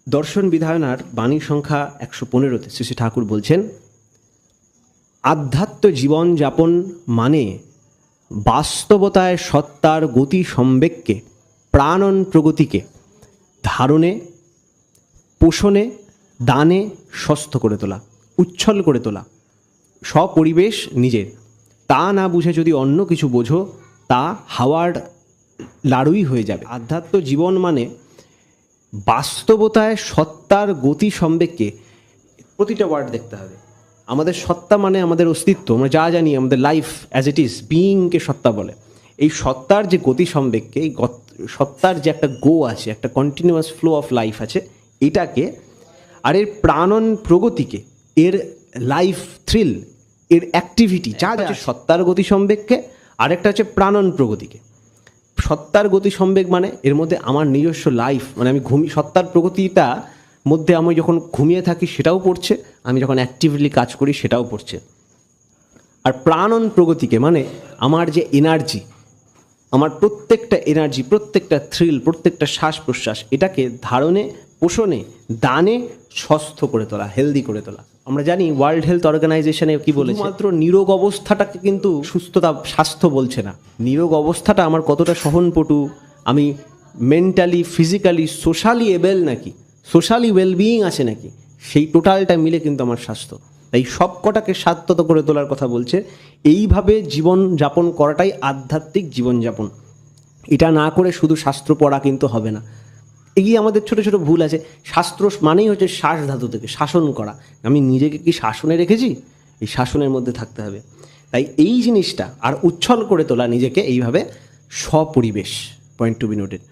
দর্শন বিধায়নার বাণী সংখ্যা 115-তে শ্রী শ্রী ঠাকুর বলছেন, আধ্যাত্ম জীবনযাপন মানে বাস্তবতায় সত্তার গতি সম্বেগকে, প্রাণন প্রগতিকে ধারণে, পোষণে, দানে স্বস্থ করে তোলা, উচ্ছল করে তোলা, স্বপরিবেশ নিজের। তা না বুঝে যদি অন্য কিছু বোঝো, তা হাওয়ার লাড়ুই হয়ে যাবে। আধ্যাত্ম জীবন মানে বাস্তবতায় সত্তার গতি সম্বেগকে, প্রতিটা ওয়ার্ড দেখতে হবে। আমাদের সত্তা মানে আমাদের অস্তিত্ব, আমরা যা জানি, আমাদের লাইফ অ্যাজ ইট ইজ, বিইংকে সত্তা বলে। এই সত্তার যে গতি সম্বেগকে, এই সত্তার যে একটা গো আছে, একটা কন্টিনিউয়াস ফ্লো অফ লাইফ আছে, এটাকে, আর এর প্রাণন প্রগতিকে, এর লাইফ থ্রিল, এর অ্যাক্টিভিটি যা যা সত্তার গতি সম্বেগকে, আরেকটা হচ্ছে প্রাণন প্রগতিকে। সত্তার গতি সম্বেগ মানে এর মধ্যে আমার নিজস্ব লাইফ, মানে আমি সত্তার প্রগতিটা মধ্যে আমি যখন ঘুমিয়ে থাকি সেটাও পড়ছে, আমি যখন অ্যাক্টিভলি কাজ করি সেটাও পড়ছে। আর প্রাণন প্রগতিকে মানে আমার যে এনার্জি, আমার প্রত্যেকটা এনার্জি, প্রত্যেকটা থ্রিল, প্রত্যেকটা শ্বাস প্রশ্বাস, এটাকে ধারণে, পোষণে, দানে স্বস্থ করে তোলা, হেলদি করে তোলা। আমরা জানি ওয়ার্ল্ড হেলথ অর্গানাইজেশনে কি বলেছে, মাত্র নিরোগ অবস্থাটাকে কিন্তু সুস্থতা, স্বাস্থ্য বলছে না। নিরোগ অবস্থাটা আমার কতটা সহনপটু, আমি মেন্টালি, ফিজিক্যালি, সোশ্যালি এবেল নাকি, সোশ্যালি ওয়েলবিইং আছে নাকি, সেই টোটালটা মিলে কিন্তু আমার স্বাস্থ্য। তাই সব কটাকে স্বাস্থ্যত করে তোলার কথা বলছে। এইভাবে জীবনযাপন করাটাই আধ্যাত্মিক জীবনযাপন। এটা না করে শুধু শাস্ত্র পড়া কিন্তু হবে না। এগিয়ে আমাদের ছোট ছোট ভুল আছে। শাস্ত্র মানেই হচ্ছে শ্বাস ধাতু থেকে শাসন করা। আমি নিজেকে কি শাসনে রেখেছি? এই শাসনের মধ্যে থাকতে হবে। তাই এই জিনিসটা আর উচ্ছল করে তোলা নিজেকে এইভাবে, স্বপরিবেশ, পয়েন্ট টু বি নোটেড,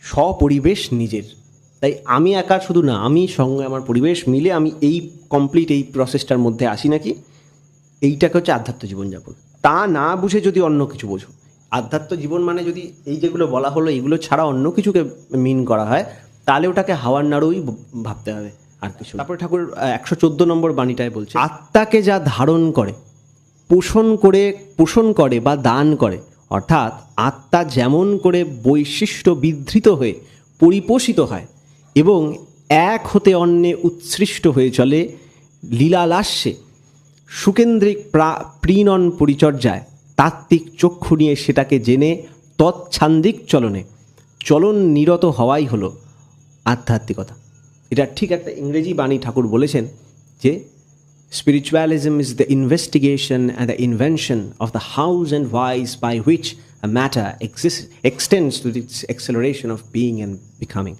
স্বপরিবেশ নিজের। তাই আমি একা শুধু না, আমি সঙ্গে আমার পরিবেশ মিলে আমি এই কমপ্লিট এই প্রসেসটার মধ্যে আসি নাকি, এইটাকে হচ্ছে আধ্যাত্ম জীবনযাপন। তা না বুঝে যদি অন্য কিছু বোঝো, আধ্যাত্ম জীবন মানে যদি এই যেগুলো বলা হলো এইগুলো ছাড়া অন্য কিছুকে মিন করা হয়, তাহলে ওটাকে হাওয়ার নাড়ুই ভাবতে হবে, আর কিছু। তারপরে ঠাকুর 114 নম্বর বাণীটায় বলছে, আত্মাকে যা ধারণ করে, পোষণ করে বা দান করে, অর্থাৎ আত্মা যেমন করে বৈশিষ্ট্য বিধৃত হয়ে পরিপোষিত হয় এবং এক হতে অন্যে উৎসৃষ্ট হয়ে চলে লীলালাস্যে, সুকেন্দ্রিক প্রিণন পরিচর্যায়, তাত্ত্বিক চক্ষু নিয়ে সেটাকে জেনে তৎছান্দিক চলন নিরত হওয়াই হলো আধ্যাত্মিকতা। এটা ঠিক একটা ইংরেজি বাণী ঠাকুর বলেছেন যে, spiritualism is the investigation and the invention of the hows and whys by which a matter extends to its acceleration of being and becoming.